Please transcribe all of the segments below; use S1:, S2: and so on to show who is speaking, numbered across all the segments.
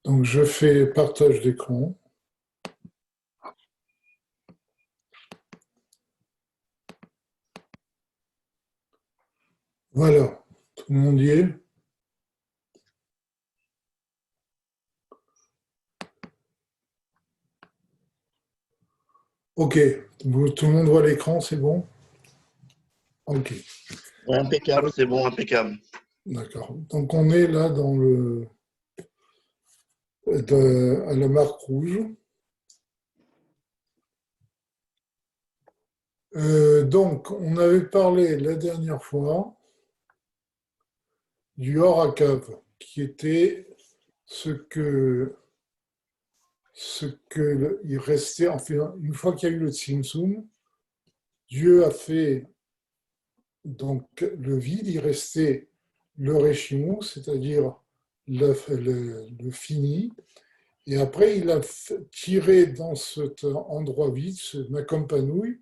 S1: Donc, je fais partage d'écran. Voilà, tout le monde y est. OK, tout le monde voit l'écran, c'est bon? OK,
S2: Ouais, impeccable, c'est bon, impeccable.
S1: d'accord. Donc, on est là à la marque rouge. Donc, on avait parlé la dernière fois du Horacave, qui était ce que, il restait, enfin, une fois qu'il y a eu le Tzimtzum, Dieu a fait donc le vide, il restait le Réchimou, c'est-à-dire le fini, et après il a tiré dans cet endroit vide, ce Makampanouï,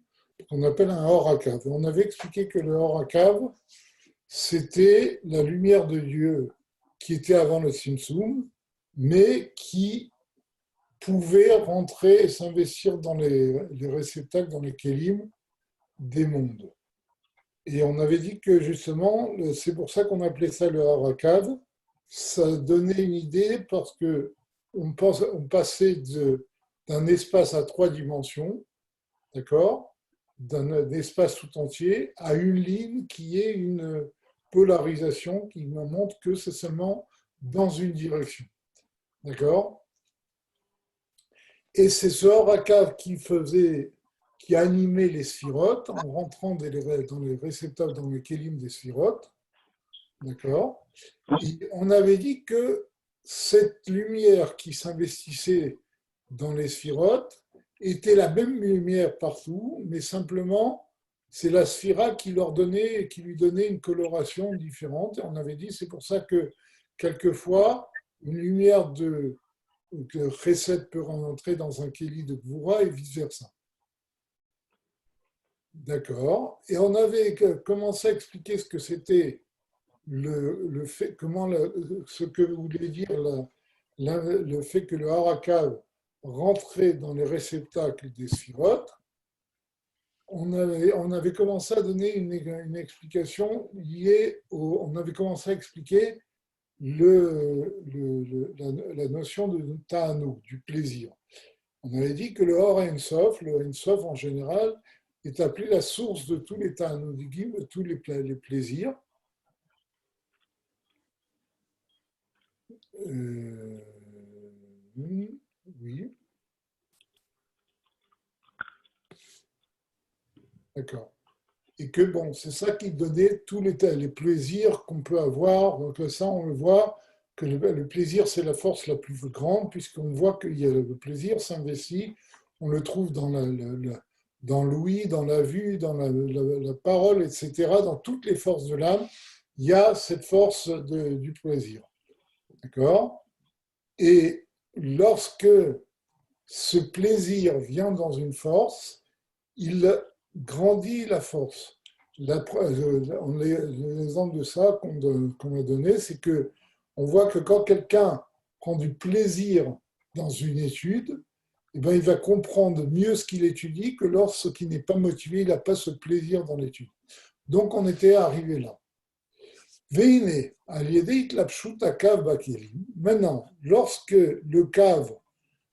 S1: qu'on appelle un Horacave. On avait expliqué que le Horacave, c'était la lumière de Dieu qui était avant le Tzimtzum, mais qui pouvait rentrer et s'investir dans les réceptacles, dans les kélim des mondes. Et on avait dit que justement, c'est pour ça qu'on appelait ça le Harakav. Ça donnait une idée parce que on passait d'un espace à trois dimensions, d'accord, d'un espace tout entier à une ligne qui est une polarisation qui me montre que c'est seulement dans une direction, d'accord. Et c'est ce Horakav qui animait les sphirotes en rentrant dans les réceptacles, dans les kélim des sphirotes. D'accord. Et on avait dit que cette lumière qui s'investissait dans les sphirotes était la même lumière partout, mais simplement c'est la sphira qui lui donnait une coloration différente. Et on avait dit c'est pour ça que quelquefois une lumière de Chesed peut rentrer dans un Kéli de Gvura et vice versa. D'accord. Et on avait commencé à expliquer ce que c'était le fait, ce que voulait dire le fait que le harakav rentrait dans les réceptacles des sphirotes. On avait commencé à donner une explication liée on avait commencé à expliquer la notion de ta'anu, du plaisir. On avait dit que le Or Sof, le Sof en général, est appelé la source de tous les ta'anudigim, de tous les plaisirs. Euh, oui, d'accord. Et que bon, c'est ça qui donnait tous les plaisirs qu'on peut avoir. Donc ça, on le voit que le plaisir, c'est la force la plus grande, puisqu'on voit que le plaisir s'investit, on le trouve dans l'ouïe, dans la vue, dans la parole, etc. Dans toutes les forces de l'âme, il y a cette force du plaisir. D'accord. Et lorsque ce plaisir vient dans une force, il grandit la force. L'exemple de ça qu'on a donné, c'est que on voit que quand quelqu'un prend du plaisir dans une étude, eh ben, il va comprendre mieux ce qu'il étudie que lorsqu'il n'est pas motivé, il n'a pas ce plaisir dans l'étude. Donc on était arrivé là. Veine, maintenant, lorsque le cave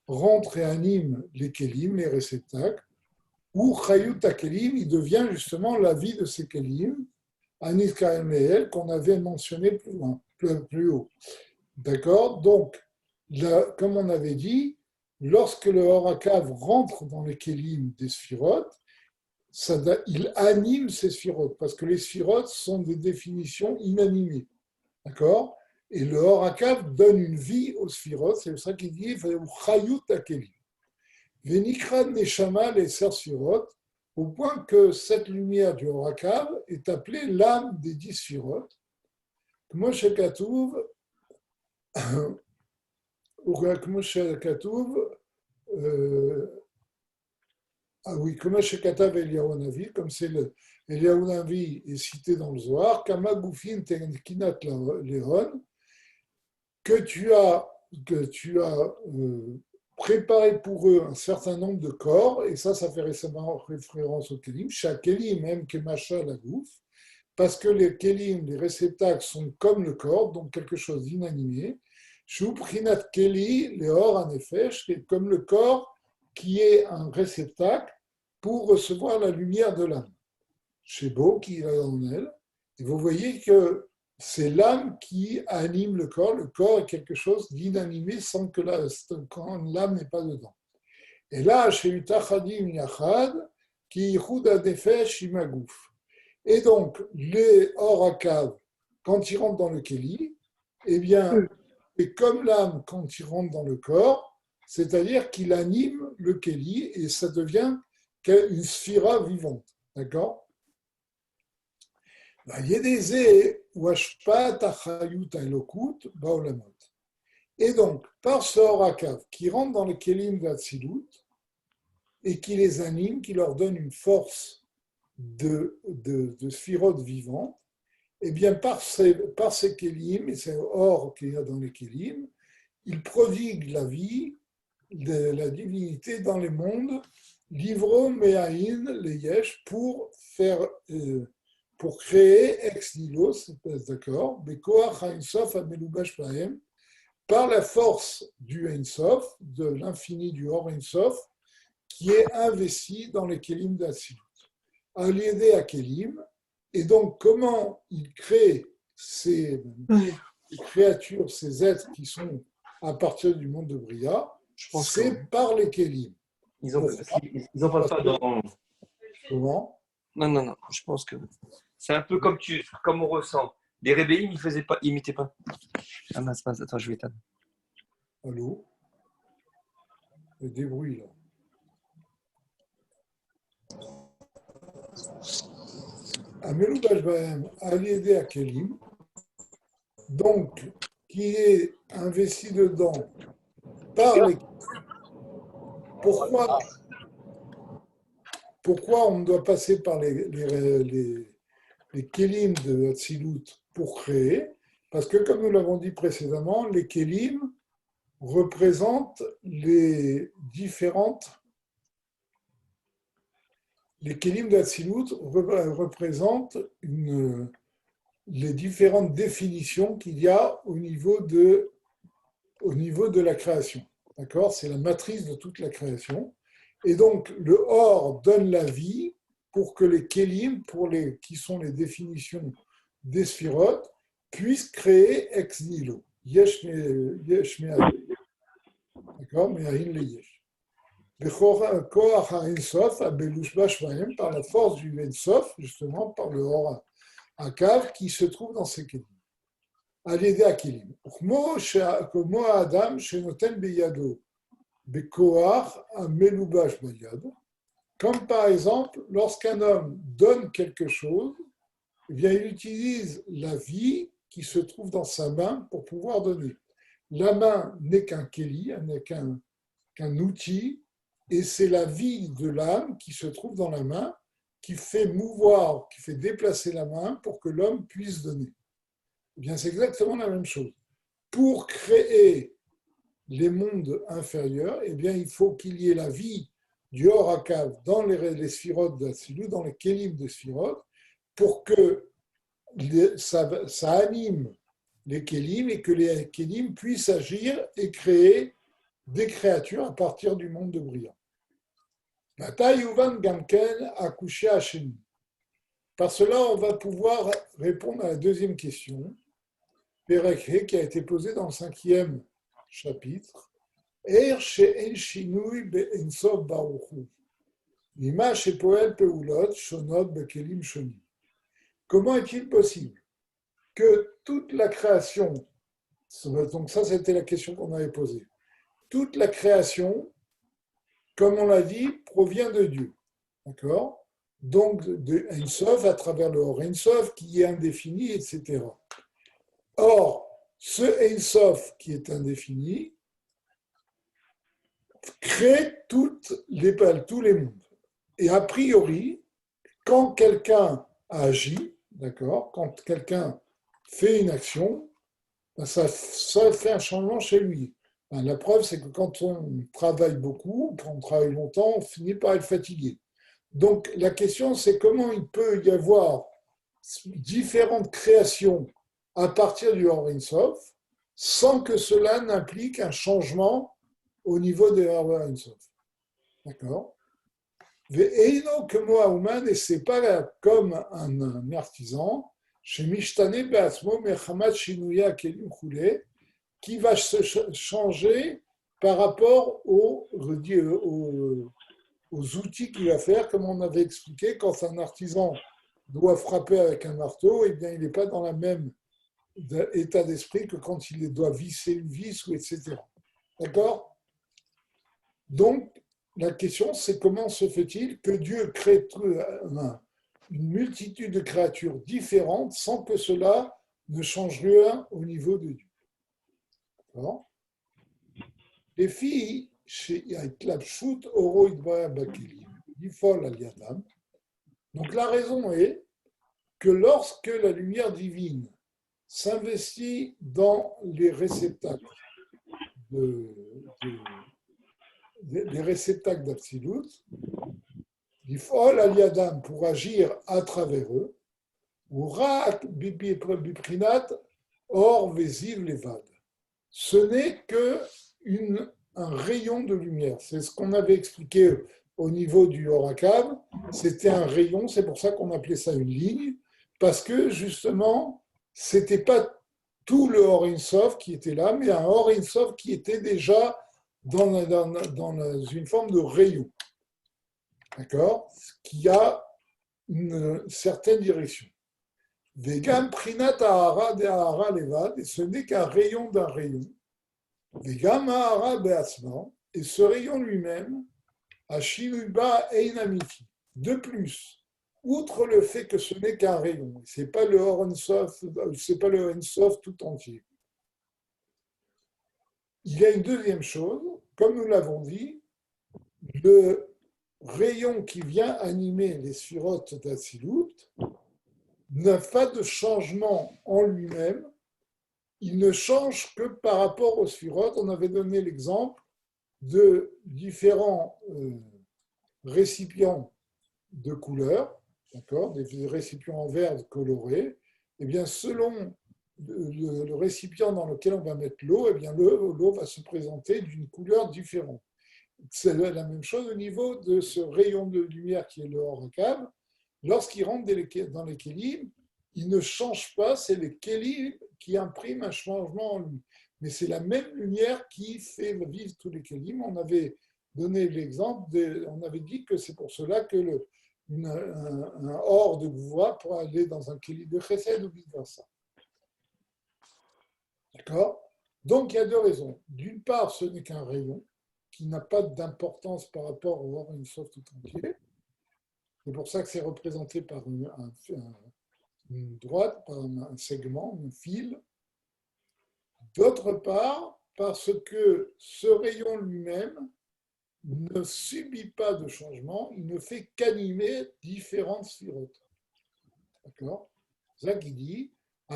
S1: rentre et anime les kélim, les réceptacles, ou Chayut Kelim, il devient justement la vie de ces Kelim, Anis Kaemeel, qu'on avait mentionné plus loin, plus haut. D'accord. Donc, là, comme on avait dit, lorsque le Horakav rentre dans les Kelim des Sphirotes, il anime ces Sphirotes, parce que les Sphirotes sont des définitions inanimées. D'accord. Et le Horakav donne une vie aux Sphirotes, c'est pour ça qu'il dit Chayut Kelim. Vénikrad Neshama les Sphirot, au point que cette lumière du Horakav est appelée l'âme des 10 Sphirot. Comme Shekatouv, comme Shekatav Eliyahu Navi, comme c'est Eliyahu Navi est cité dans le Zohar, Kama Goufin Tenkinat Leron, que tu as que tu as préparé pour eux un certain nombre de corps, et ça fait récemment référence au Kélim, chaque Kélim, même que Macha la gouffe, parce que les Kélim, les réceptacles sont comme le corps, donc quelque chose d'inanimé. Shuprinat Keli, les or en effet, comme le corps qui est un réceptacle pour recevoir la lumière de l'âme. Chez Beau, qui est en elle. Et vous voyez que c'est l'âme qui anime le corps. Le corps est quelque chose d'inanimé sans que l'âme n'est pas dedans. Et là, chez Utachadim Yachad, qui Yichud Nefesh Imagouf. Et donc, les orakav, quand ils rentrent dans le Kéli, eh bien, c'est comme l'âme quand il rentre dans le corps, c'est-à-dire qu'il anime le Kéli et ça devient une sphira vivante. D'accord? Et donc, par ce orakav qui rentre dans les Kélim d'Atsilut et qui les anime, qui leur donne une force de sphirotes vivantes, eh bien, par ces kélim, et c'est or qu'il y a dans les kélim, il prodigue la vie, de la divinité dans les mondes, livro me'ahin le yesh, pour créer ex nihilo, d'accord, bekoach ha'insof ha'melubash bahem, par la force du Ein-Sof, de l'infini du Or Ein-Sof, qui est investi dans les kélim d'Atsilut. À l'aider à Kélim, et donc comment il crée ces créatures, ces êtres qui sont à partir du monde de Bria, c'est par les Kélim.
S3: Ils n'en parlent pas dans.
S1: Comment?
S3: Non, je pense que c'est un peu comme on ressent. Les rébellions, ils imitaient pas. Ah mince, attends, je vais éteindre.
S1: Allô? Il y a des bruits là. Amelou Bashbahem a l'aider à Kélim, donc qui est investi dedans par les. Pourquoi on doit passer par les Kélim de Hatzilut pour créer? Parce que, comme nous l'avons dit précédemment, les Kélim représentent les Kélim de Hatzilut représentent les différentes définitions qu'il y a au niveau de la création. D'accord? C'est la matrice de toute la création. Et donc, le Or donne la vie pour que les Kélim, qui sont les définitions des sphirotes, puissent créer ex nihilo. Yesh me'ahin. D'accord? Me'ahin le yesh. Par la force du Ein-Sof, justement, par le Or Akav qui se trouve dans ces Kélim. À l'aider à Kélim. Comme Adam, Shenoten Beyado. Comme par exemple, lorsqu'un homme donne quelque chose, eh bien, il utilise la vie qui se trouve dans sa main pour pouvoir donner. La main n'est qu'un kéli, n'est qu'un outil, et c'est la vie de l'âme qui se trouve dans la main, qui fait mouvoir, qui fait déplacer la main pour que l'homme puisse donner. Eh bien, c'est exactement la même chose. Pour créer les mondes inférieurs, eh bien, il faut qu'il y ait la vie du Or Akav dans les sphirotes d'Atsilut, dans les kélim des sphirotes, pour que ça anime les kélim et que les kélim puissent agir et créer des créatures à partir du monde de Bria. Par cela, on va pouvoir répondre à la deuxième question, Perek qui a été posée dans le 5e chapitre. Comment est-il possible que toute la création, donc ça c'était la question qu'on avait posée, toute la création, comme on l'a dit, provient de Dieu. D'accord? Donc de Ein Sof à travers le Or Ein Sof qui est indéfini, etc. Or, ce Ein Sof qui est indéfini crée tous les mondes. Et a priori, quand quelqu'un agit, d'accord, quand quelqu'un fait une action, ben, ça fait un changement chez lui. Ben, la preuve, c'est que quand on travaille beaucoup, quand on travaille longtemps, on finit par être fatigué. Donc la question, c'est comment il peut y avoir différentes créations à partir du Or Sof sans que cela n'implique un changement au niveau de Or Sof. D'accord? Ve'eino kemo ha'uman, et c'est pas comme un artisan, chez Mishtane be'atzmo mechamat shinuya kelim chule, qui va se changer par rapport aux outils qu'il va faire, comme on avait expliqué, quand un artisan doit frapper avec un marteau, eh bien, il n'est pas dans le même état d'esprit que quand il doit visser une vis, ou etc. D'accord? Donc, la question, c'est comment se fait-il que Dieu crée une multitude de créatures différentes sans que cela ne change rien au niveau de Dieu. D'accord? Les filles, chez Yatlapshut Oro Idbaya Bakeli, Yifol al Yadam. Donc la raison est que lorsque la lumière divine s'investit dans les réceptacles les réceptacles d'Absilut, Yifol al Yadam pour agir à travers eux, ou Rak Biprinat Or Vésiv Levad. Ce n'est que un rayon de lumière. C'est ce qu'on avait expliqué au niveau du Horakav. C'était un rayon, c'est pour ça qu'on appelait ça une ligne, parce que justement, c'était pas tout le Or Sof qui était là, mais un Or Sof qui était déjà dans une forme de rayon. D'accord? Qui a une certaine direction. Vegam Prinat Ahara de Ahara Levad, et ce n'est qu'un rayon d'un rayon. Et ce rayon lui-même, de plus, outre le fait que ce n'est qu'un rayon, ce n'est pas le Ensof, c'est pas le Ensof tout entier. Il y a une deuxième chose, comme nous l'avons dit, le rayon qui vient animer les sphirotes d'Atsilut n'a pas de changement en lui-même. Il ne change que par rapport aux sphirotes. On avait donné l'exemple de différents récipients de couleurs, d'accord, des récipients en verre colorés. Eh bien, selon le récipient dans lequel on va mettre l'eau, eh bien, l'eau va se présenter d'une couleur différente. C'est la même chose au niveau de ce rayon de lumière qui est le Horakav. Lorsqu'il rentre dans les kélim, il ne change pas, c'est les kélim qui impriment un changement en lui. Mais c'est la même lumière qui fait vivre tous les kélim. On avait donné l'exemple, on avait dit que c'est pour cela que un or de Gouva pourrait aller dans un kélim de Chesed ou vice-versa. D'accord? Donc il y a deux raisons. D'une part, ce n'est qu'un rayon qui n'a pas d'importance par rapport au Or Sof tout entier. C'est pour ça que c'est représenté par une droite, par un segment, un fil. D'autre part, parce que ce rayon lui-même ne subit pas de changement, il ne fait qu'animer différentes sphirotes. D'accord? C'est ça qu'il dit le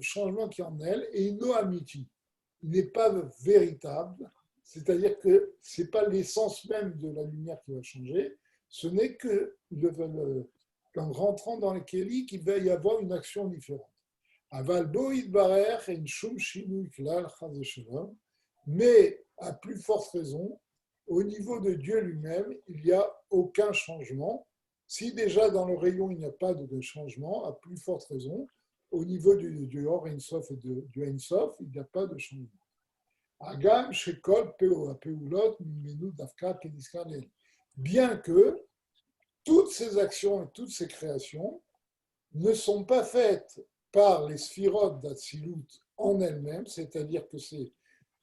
S1: changement qui est en elle est no amiti. Il n'est pas véritable, c'est-à-dire que ce n'est pas l'essence même de la lumière qui va changer, ce n'est que qu'en rentrant dans les kéli qu'il va y avoir une action différente. Mais à plus forte raison, au niveau de Dieu lui-même, il n'y a aucun changement. Si déjà dans le rayon il n'y a pas de changement, à plus forte raison, au niveau du Or Ensof et du Ensof, il n'y a pas de changement. Agam shekol peulot mimenu dafka kediskanel. Bien que toutes ces actions et toutes ces créations ne sont pas faites par les sphirotes d'Atsilut en elles-mêmes, c'est-à-dire que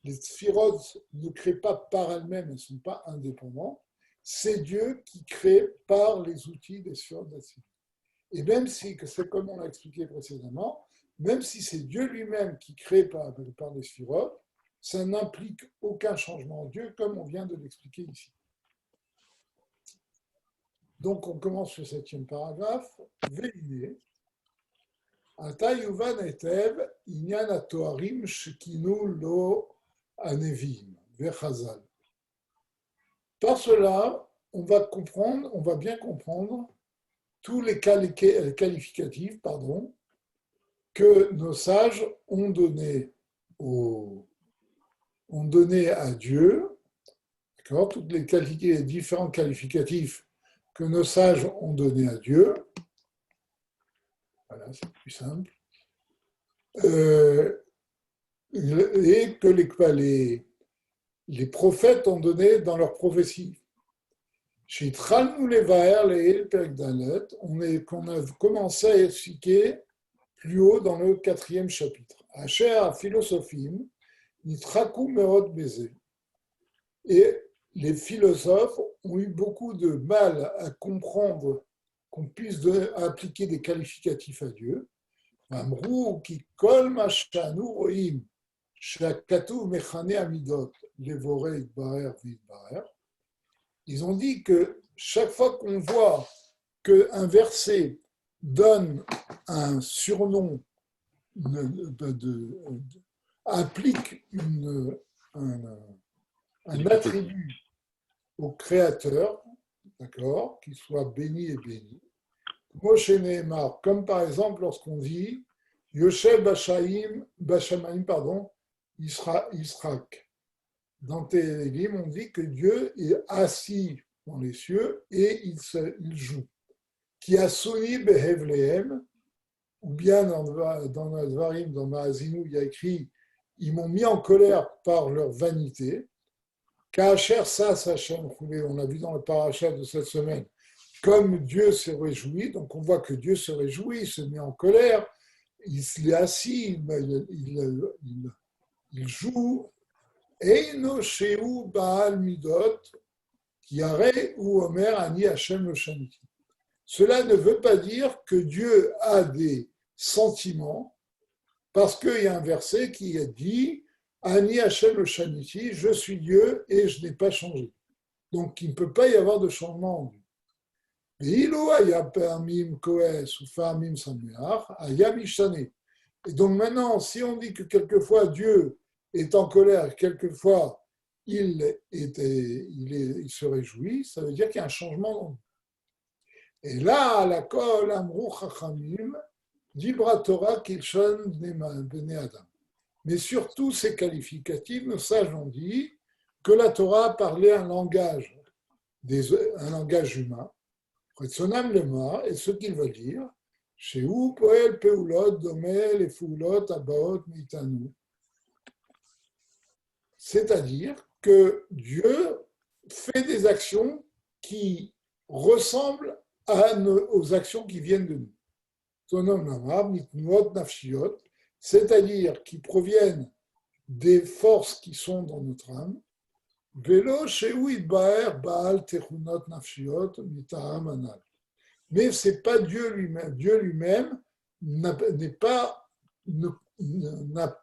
S1: les sphirotes ne créent pas par elles-mêmes, elles ne sont pas indépendantes, c'est Dieu qui crée par les outils des sphirotes d'Atsilut. Et même si, c'est comme on l'a expliqué précédemment, même si c'est Dieu lui-même qui crée par les sphirotes, ça n'implique aucun changement en Dieu, comme on vient de l'expliquer ici. Donc on commence le 7e paragraphe. Véliné, Ata yuvan etev inyan atoarim shekinu lo anevim vechazal. Par cela, on va bien comprendre tous les qualificatifs que nos sages ont donné à Dieu, tous les différents qualificatifs que nos sages ont donnés à Dieu. Voilà, c'est plus simple. Et que les prophètes ont donné dans leurs prophéties. Chez Tralnou Levaer, les Perkdalet, qu'on a commencé à expliquer plus haut dans le 4e chapitre. Asher à philosophime, nitraku merot beze. Et les philosophes ont eu beaucoup de mal à comprendre qu'on puisse appliquer des qualificatifs à Dieu. Amrou ki kol mashanu roim shakatu mechane amidot levore itbarer vitbarer. Ils ont dit que chaque fois qu'on voit qu'un verset donne un surnom, applique un attribut au Créateur, d'accord, qu'il soit béni et béni. Moshe Nehemar, comme par exemple lorsqu'on dit Yoshev Bashamaim, Israq. Dans Télélim, on dit que Dieu est assis dans les cieux et il joue. Qui a Soni Behevlehem, ou bien dans Nadvarim, dans Maazinu, il y a écrit ils m'ont mis en colère par leur vanité. Kacher Sas Hashem, on l'a vu dans le parachat de cette semaine, comme Dieu se réjouit, donc on voit que Dieu se réjouit, il se met en colère, il est assis, il joue. Eino Sheu Baal Midot, qui arrête ou Omer Ani Hashem Loshaniti. Cela ne veut pas dire que Dieu a des sentiments, parce qu'il y a un verset qui a dit Ani Hashem Loshaniti, je suis Dieu et je n'ai pas changé. Donc il ne peut pas y avoir de changement en Dieu. Et donc maintenant, si on dit que quelquefois Dieu est en colère, quelquefois il se réjouit, ça veut dire qu'il y a un changement dans nous. Et là, la kol amrou chachamim, dibra Torah kilshon bnei adam. Mais surtout ces qualificatifs, nos sages ont dit que la Torah parlait un langage humain, Retsonam lema, et ce qu'il va dire, chez poel peulot domel et foulot abaot mitanu. C'est-à-dire que Dieu fait des actions qui ressemblent aux actions qui viennent de nous. C'est-à-dire qui proviennent des forces qui sont dans notre âme. Mais ce n'est pas Dieu lui-même. Dieu lui-même n'a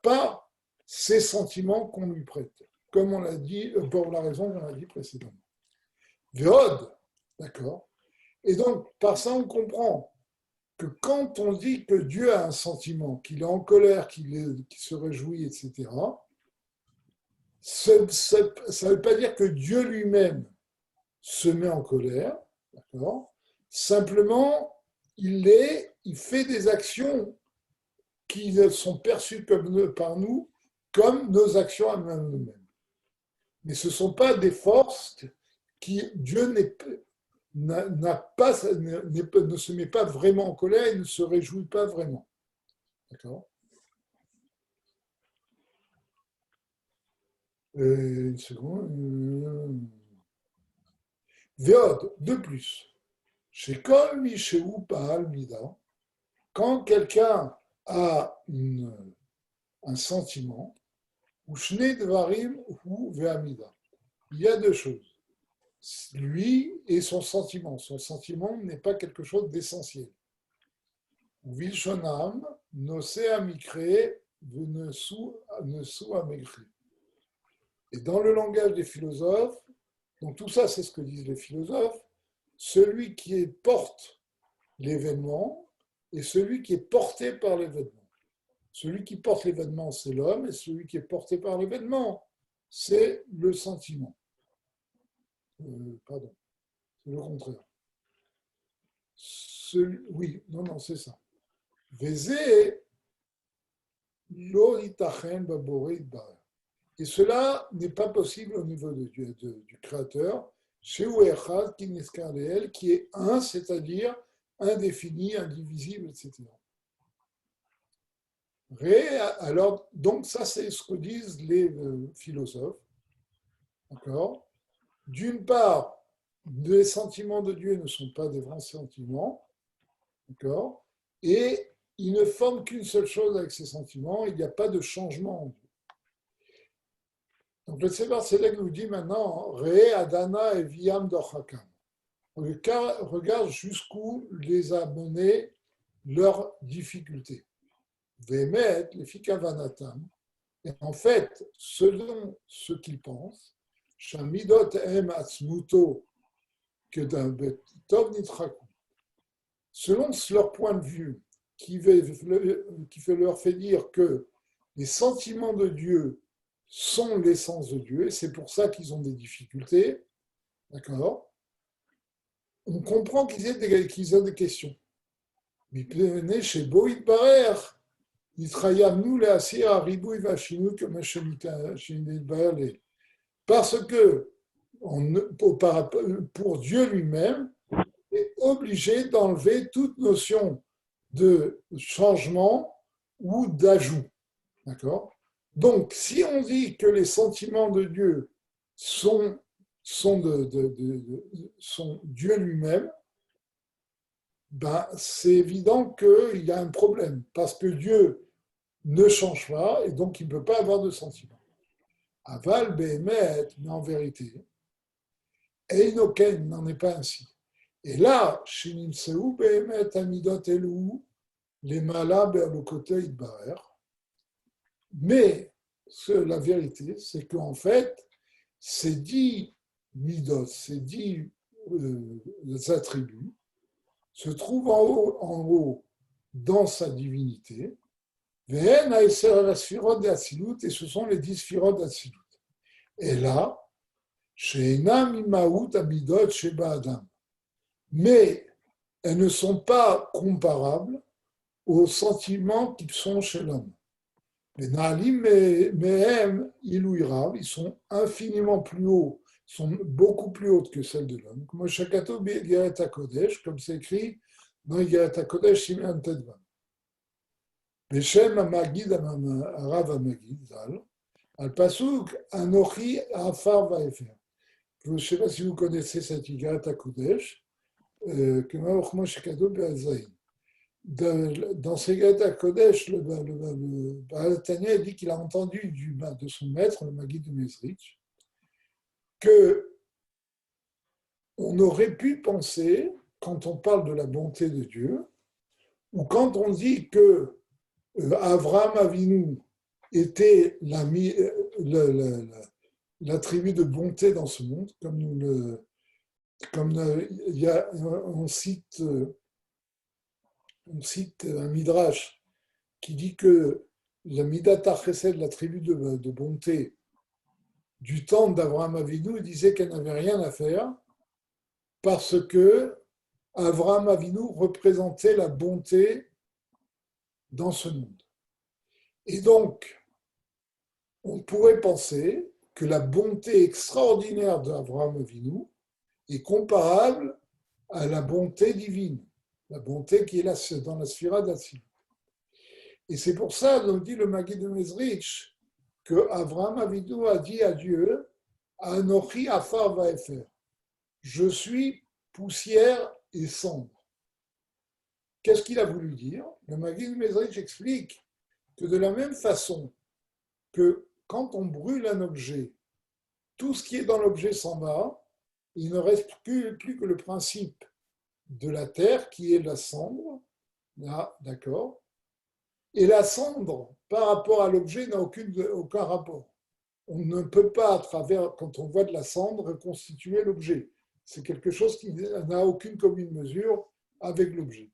S1: pas ces sentiments qu'on lui prête, comme on l'a dit, pour la raison qu'on a dit précédemment. Véod, d'accord. Et donc, par ça, on comprend que quand on dit que Dieu a un sentiment, qu'il est en colère, qu'il se réjouit, etc., ça ne veut pas dire que Dieu lui-même se met en colère, d'accord. Simplement, il fait des actions qui sont perçues par nous comme nos actions à nous-mêmes. Mais ce ne sont pas des forces qui Dieu ne se met pas vraiment en colère, il ne se réjouit pas vraiment. D'accord. Une seconde. Véod, de plus. Chez Kol Mishéou Paal Mida, quand quelqu'un a un sentiment, ou Shnei Dvarim ou Ve'amida, il y a deux choses. Lui et son sentiment. Son sentiment n'est pas quelque chose d'essentiel. Vilshonam, Nose Amikre, Venesu Amekri. Et dans le langage des philosophes, donc tout ça c'est ce que disent les philosophes, celui qui porte l'événement, et celui qui est porté par l'événement. Celui qui porte l'événement, c'est l'homme, et celui qui est porté par l'événement, c'est le sentiment. Pardon, c'est le contraire. Oui, non, c'est ça. Vézé, lo itachen babore itbarer. Et cela n'est pas possible au niveau de Dieu, du Créateur, chez Echad, qui est un, c'est-à-dire indéfini, indivisible, etc. Alors, donc ça, c'est ce que disent les philosophes. D'accord ? D'une part, les sentiments de Dieu ne sont pas des vrais sentiments. D'accord ? Et ils ne forment qu'une seule chose avec ces sentiments, il n'y a pas de changement en Dieu. Donc le Tzemar Tzedek nous dit maintenant, Re Adana et Viam Dochakam. Regarde jusqu'où les a menés leurs difficultés. Vemet, les Fikavanatam. Et en fait, selon ce qu'ils pensent, Shamidot em atzmuto que d'un betov nitraku. Selon leur point de vue, qui leur fait dire que les sentiments de Dieu sont l'essence de Dieu, et c'est pour ça qu'ils ont des difficultés, d'accord ? On comprend qu'ils ont des questions. Mais chez Boïd Barer, parce que pour Dieu lui-même, est obligé d'enlever toute notion de changement ou d'ajout. D'accord ? Donc, si on dit que les sentiments de Dieu sont Dieu lui-même, ben, c'est évident qu'il y a un problème, parce que Dieu ne change pas, et donc il ne peut pas avoir de sentiments. Aval, Behemet, mais en vérité, Einoken n'en est pas ainsi. Et là, chez Nimseu, Behemet, Amidot Elou, les malades, le côté Idbarer. Mais la vérité, c'est qu'en fait, ces 10 midot, ces 10 attributs, se trouvent en haut dans sa divinité, et ce sont les 10 sphirotes d'Atsilut. Et là, chez Enam Imaout Amidot Sheba Adam. Mais elles ne sont pas comparables aux sentiments qui sont chez l'homme. Les Naalim Mehem Ilouirav, ils sont infiniment plus hauts, sont beaucoup plus hautes que celles de l'homme. Comme Shakato Begeret HaKodesh, comme c'est écrit dans Begeret HaKodesh, Siman Tedvan. Beshem Amagid Arav Amagid Zal, Al Pasuk Anochi Afar Vaefer. Je ne sais pas si vous connaissez cette Begeret HaKodesh, que Ma'ochma Shakato Be'azaïn. Dans Segata Kodesh, le Baal Tanya dit qu'il a entendu de son maître, le Maguid de Mezrich, que on aurait pu penser, quand on parle de la bonté de Dieu, ou quand on dit que Avraham Avinu était l'attribut de bonté dans ce monde, on cite un midrash qui dit que la Midat HaChesed, l'attribut de bonté du temps d'Avraham Avinu, disait qu'elle n'avait rien à faire parce que Avraham Avinu représentait la bonté dans ce monde. Et donc, on pourrait penser que la bonté extraordinaire d'Avraham Avinu est comparable à la bonté divine, la bonté qui est là dans la sphira d'Atsilut. Et c'est pour ça, nous dit le Maguid de Mezrich, que Avraham Avinu a dit à Dieu, Anochi Afar Vaefer, je suis poussière et cendre. Qu'est-ce qu'il a voulu dire ? Le Maguid de Mezrich explique que de la même façon que quand on brûle un objet, tout ce qui est dans l'objet s'en va, il ne reste plus que le principe de la terre qui est la cendre, là, d'accord ? Et la cendre, par rapport à l'objet, n'a aucun rapport. On ne peut pas, quand on voit de la cendre, reconstituer l'objet. C'est quelque chose qui n'a aucune commune mesure avec l'objet.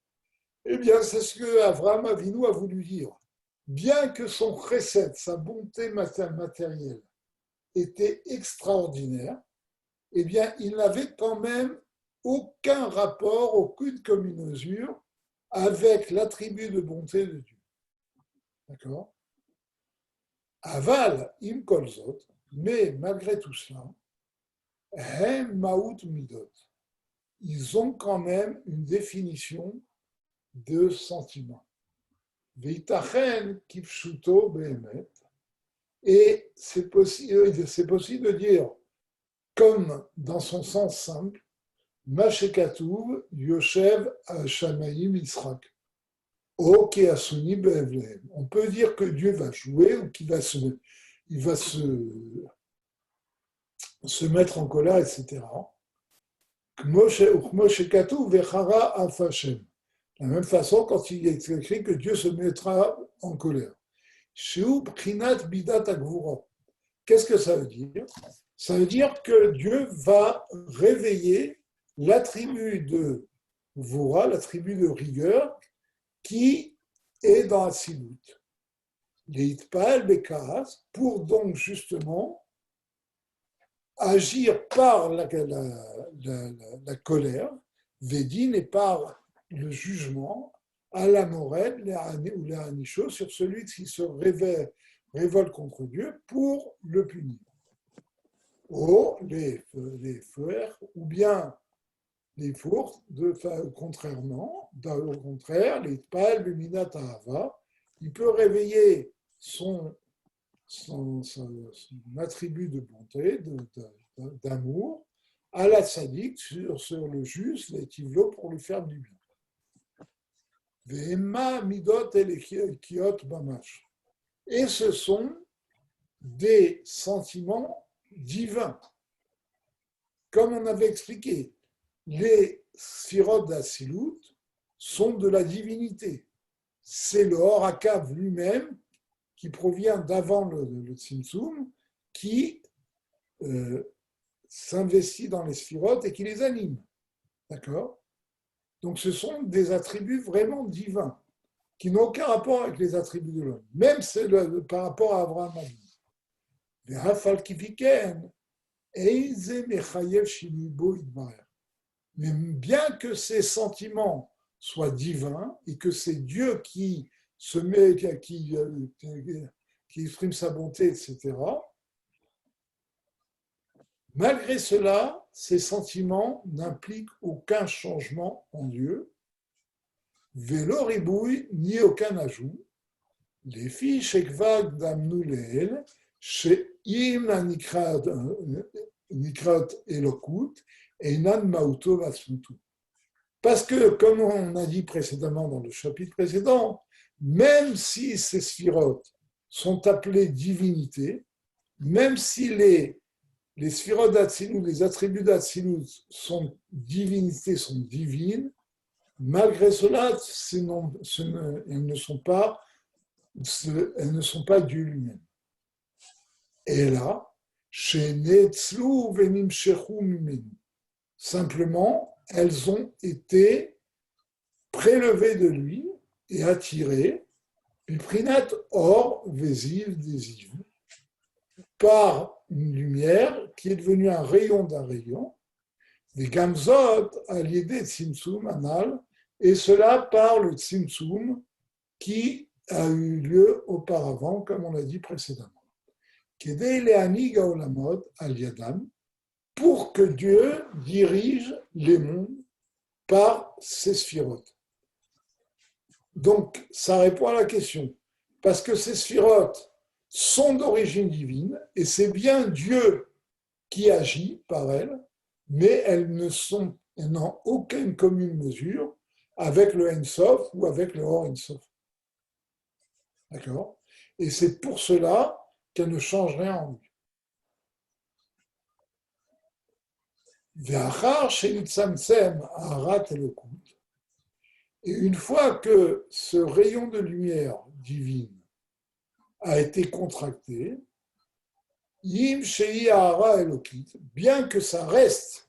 S1: Eh bien, c'est ce que Avraham Avinu a voulu dire. Bien que son chesed, sa bonté matérielle, était extraordinaire, eh bien, il n'avait quand même aucun rapport, aucune commune mesure avec l'attribut de bonté de Dieu. D'accord? Aval, im kolzot, mais malgré tout cela, hem maout midot, ils ont quand même une définition de sentiment. Veitachen kipshuto behemet, et c'est possible de dire, comme dans son sens simple, Mashekatouv Yoshev Shamaim Israq. Ok, Asuni Be'evlehem. On peut dire que Dieu va jouer ou qu'il va il va se mettre en colère, etc. Moshekatouv Vechara Afashem. De la même façon, quand il est écrit que Dieu se mettra en colère. Sheu Prinat Bidat Agvura. Qu'est-ce que ça veut dire? Ça veut dire que Dieu va réveiller l'attribut de Vora, l'attribut de rigueur, qui est dans la Silut. L'Itpael Bekaas, pour donc justement agir par la colère, Védine, et par le jugement, à la morelle ou la Anicho, sur celui qui se révolte contre Dieu pour le punir. Ou les fers, ou bien les fours, contrairement, au contraire, les pal luminat ahava, il peut réveiller son attribut de bonté, d'amour, à la tzaddik, sur le juste, les tivlo, pour lui faire du bien. Vehema midot el kiot bamash. Et ce sont des sentiments divins. Comme on avait expliqué, les sphirot d'Asilut sont de la divinité. C'est le Horakav lui-même qui provient d'avant le Tzimtzum, qui s'investit dans les sphirot et qui les anime. D'accord? Donc ce sont des attributs vraiment divins, qui n'ont aucun rapport avec les attributs de l'homme, même par rapport à Abraham Avinu. Mais bien que ces sentiments soient divins et que c'est Dieu qui se met, qui exprime sa bonté, etc., malgré cela, ces sentiments n'impliquent aucun changement en Dieu, vélo ribouille, ni aucun ajout. Les filles shekvag damnu leel, she'im nikrat elokut, einan mauto vasmutu. Parce que, comme on a dit précédemment dans le chapitre précédent, même si ces sphirotes sont appelées divinités, même si les sphirotes d'Atsilut, les attributs d'Atsilut sont divinités, sont divines, malgré cela, elles ne sont pas Dieu lui-même. Et là, simplement, elles ont été prélevées de lui et attirées, Prinat or Vésiv Désiv, par une lumière qui est devenue un rayon d'un rayon, des Gamzot à l'idée de Tzimtzum Anal, et cela par le Tzimtzum qui a eu lieu auparavant, comme on l'a dit précédemment. Kedei le'ani gaolamot al yadam, pour que Dieu dirige les mondes par ses sphirotes. Donc, ça répond à la question. Parce que ces sphirotes sont d'origine divine, et c'est bien Dieu qui agit par elles, mais elles n'ont aucune commune mesure avec le Ein Sof ou avec le Or Ein Sof. D'accord? Et c'est pour cela qu'elle ne change rien en lui. Et une fois que ce rayon de lumière divine a été contracté, bien que ça reste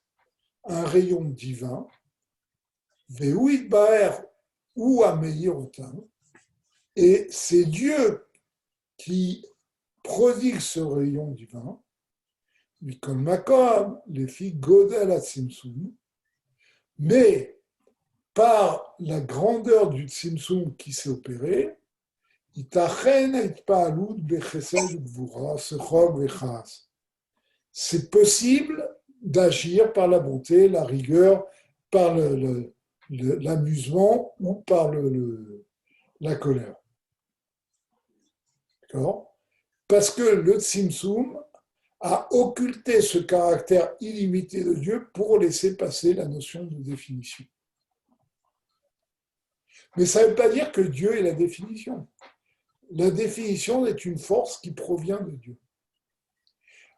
S1: un rayon divin, ou à Meïrotam, et c'est Dieu qui prodigue ce rayon divin, Mikol Makom, les filles Godel à Tzimtzum, mais par la grandeur du Tzimtzum qui s'est opéré, c'est possible d'agir par la bonté, la rigueur, par l'amusement ou par la colère. D'accord ? Parce que le Tzimtzum a occulté ce caractère illimité de Dieu pour laisser passer la notion de définition. Mais ça ne veut pas dire que Dieu est la définition. La définition est une force qui provient de Dieu.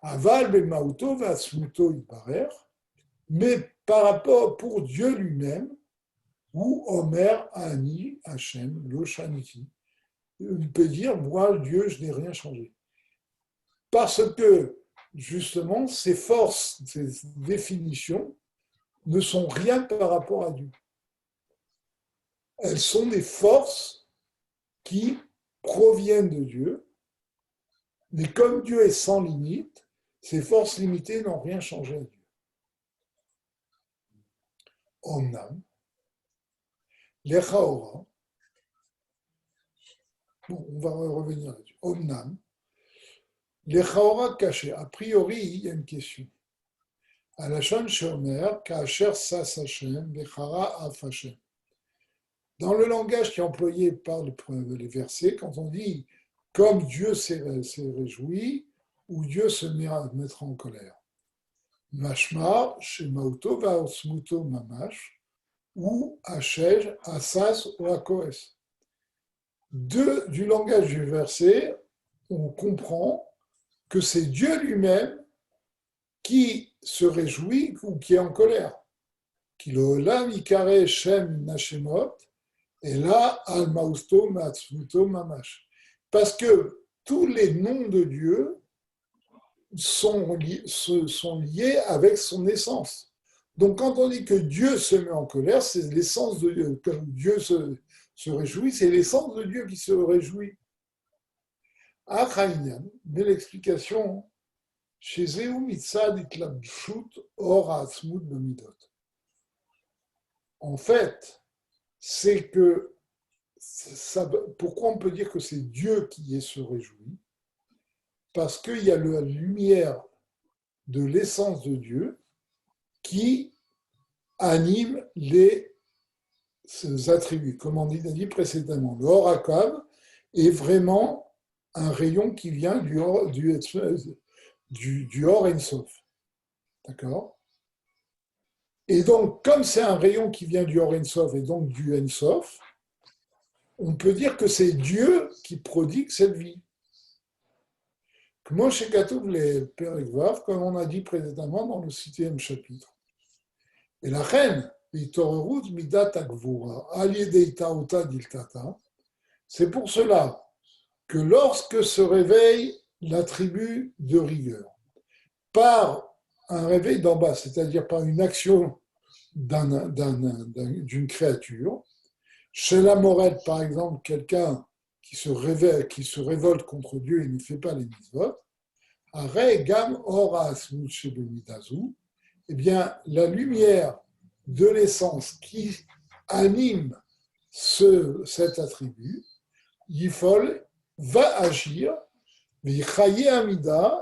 S1: Aval b'mauto v'atzmuto yibarer, mais par rapport pour Dieu lui-même, ou Omer Ani Hachem Lo Shaniti, il peut dire moi Dieu je n'ai rien changé, parce que justement ces forces, ces définitions ne sont rien par rapport à Dieu. Elles sont des forces qui proviennent de Dieu, mais comme Dieu est sans limite, ces forces limitées n'ont rien changé à Dieu. Omnam, Lechaora, bon, on va revenir là-dessus. Omnam, Lechaora caché, a priori, il y a une question. Alashon Shomer, Kacher Sas Hashem, Lechara Af Hashem. Dans le langage qui est employé par les versets, quand on dit comme Dieu s'est réjoui, ou Dieu se mettra en colère. Mashma, Shemauto, Vaosmuto, Mamash, ou Hachej, Asas ou Akoes. Du langage du verset, on comprend que c'est Dieu lui-même qui se réjouit ou qui est en colère. Kilolam Ikare Shem Nashemot, et là, Al-Mausto Matsmuto Mamash. Parce que tous les noms de Dieu sont liés avec son essence. Donc quand on dit que Dieu se met en colère, c'est l'essence de Dieu. Quand Dieu se réjouit, c'est l'essence de Dieu qui se réjouit. Achaïnian, mais l'explication, chez Zéou Mitzad Itlabshut Or Ha'atzmut B'midot. En fait, c'est que pourquoi on peut dire que c'est Dieu qui se réjouit? Parce qu'il y a la lumière de l'essence de Dieu qui anime les attributs. Comme on a dit précédemment, le Or HaKav est vraiment un rayon qui vient du Or Ein Sof. D'accord? Et donc, comme c'est un rayon qui vient du Or Ein Sof et donc du Ein Sof, on peut dire que c'est Dieu qui prodigue cette vie. Moshe Katoub les Perek Vav, comme on a dit précédemment dans le 6e chapitre. Et la reine, Vitorerut Midat Akvura, Aliedei Taota Diltata, c'est pour cela que lorsque se réveille l'attribut de rigueur, par un réveil d'en bas, c'est-à-dire par une action d'une créature, chez la Morette, par exemple, quelqu'un qui se révolte contre Dieu et ne fait pas les mitzvot, eh bien, la lumière de l'essence qui anime cet attribut, Yifol, va agir, et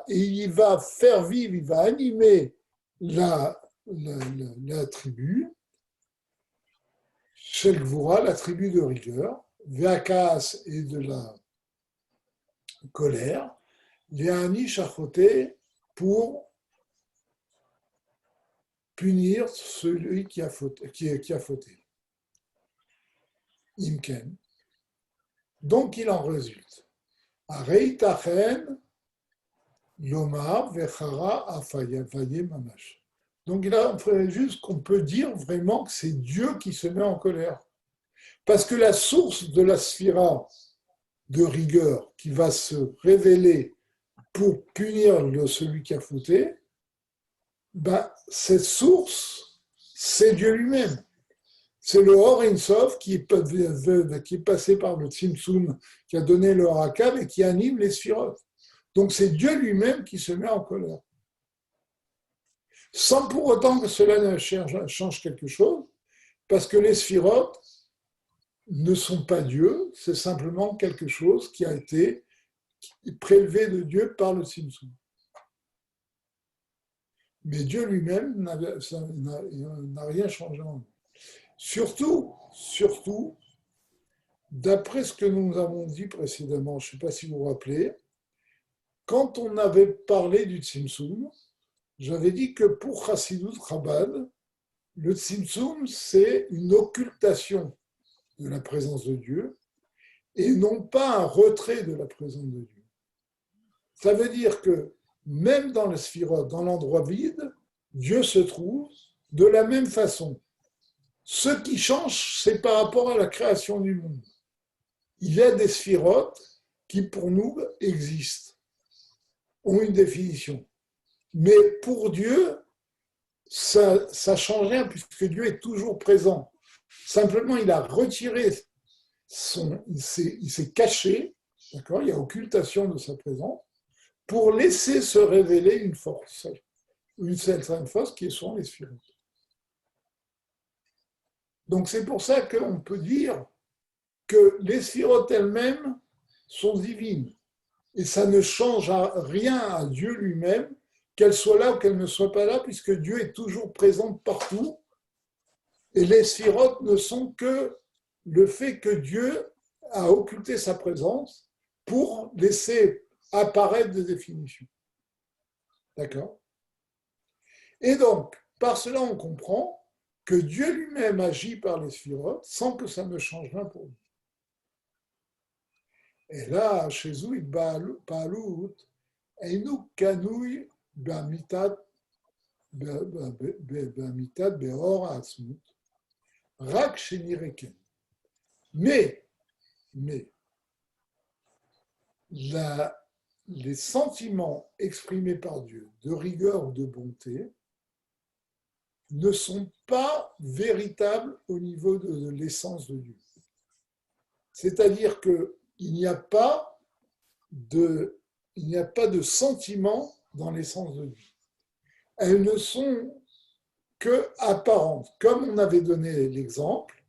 S1: il va faire vivre, il va animer l'attribut, chez le Gvura, l'attribut de rigueur, Veakas et de la colère, Léani Chachoté pour punir celui qui a fauté. Imken. Donc il en résulte. Areitachen, Lomar, Vechara, Afaye, Mamash. Donc là, on ferait juste qu'on peut dire vraiment que c'est Dieu qui se met en colère. Parce que la source de la sphira de rigueur qui va se révéler pour punir celui qui a fauté, cette source, c'est Dieu lui-même. C'est le Or Ein Sof qui est passé par le Tzimtzum, qui a donné le Rakav et qui anime les sphirotes. Donc c'est Dieu lui-même qui se met en colère. Sans pour autant que cela ne change quelque chose, parce que les sphirotes ne sont pas Dieu, c'est simplement quelque chose qui a été prélevé de Dieu par le Tzimtzum. Mais Dieu lui-même n'a rien changé en nous. Surtout, d'après ce que nous avons dit précédemment, je ne sais pas si vous vous rappelez, quand on avait parlé du Tzimtzum, j'avais dit que pour Chassidut Chabad, le Tzimtzum, c'est une occultation de la présence de Dieu et non pas un retrait de la présence de Dieu. Ça veut dire que même dans le Sphirot, dans l'endroit vide, Dieu se trouve de la même façon. Ce qui change, c'est par rapport à la création du monde. Il y a des sphirotes qui, pour nous, existent, ont une définition. Mais pour Dieu, ça change rien puisque Dieu est toujours présent. Simplement, il a retiré il s'est caché, d'accord, il y a occultation de sa présence, pour laisser se révéler une force, une certaine force qui sont les sphirotes. Donc c'est pour ça qu'on peut dire que les sphirotes elles-mêmes sont divines. Et ça ne change rien à Dieu lui-même, qu'elles soient là ou qu'elles ne soient pas là, puisque Dieu est toujours présent partout. Et les sphirotes ne sont que le fait que Dieu a occulté sa présence pour laisser apparaître des définitions. D'accord ? Et donc, par cela, on comprend que Dieu lui-même agit par les sphirotes sans que ça ne change rien pour lui. Et là, chez Zouïd Baalut, Einu Kanouy Bamitat Beor Atzmut, Rak Shenireken. Mais les sentiments exprimés par Dieu, de rigueur ou de bonté, ne sont pas véritables au niveau de l'essence de Dieu. C'est-à-dire qu'il n'y a pas de sentiments dans l'essence de Dieu. Elles ne sont que apparentes, comme on avait donné l'exemple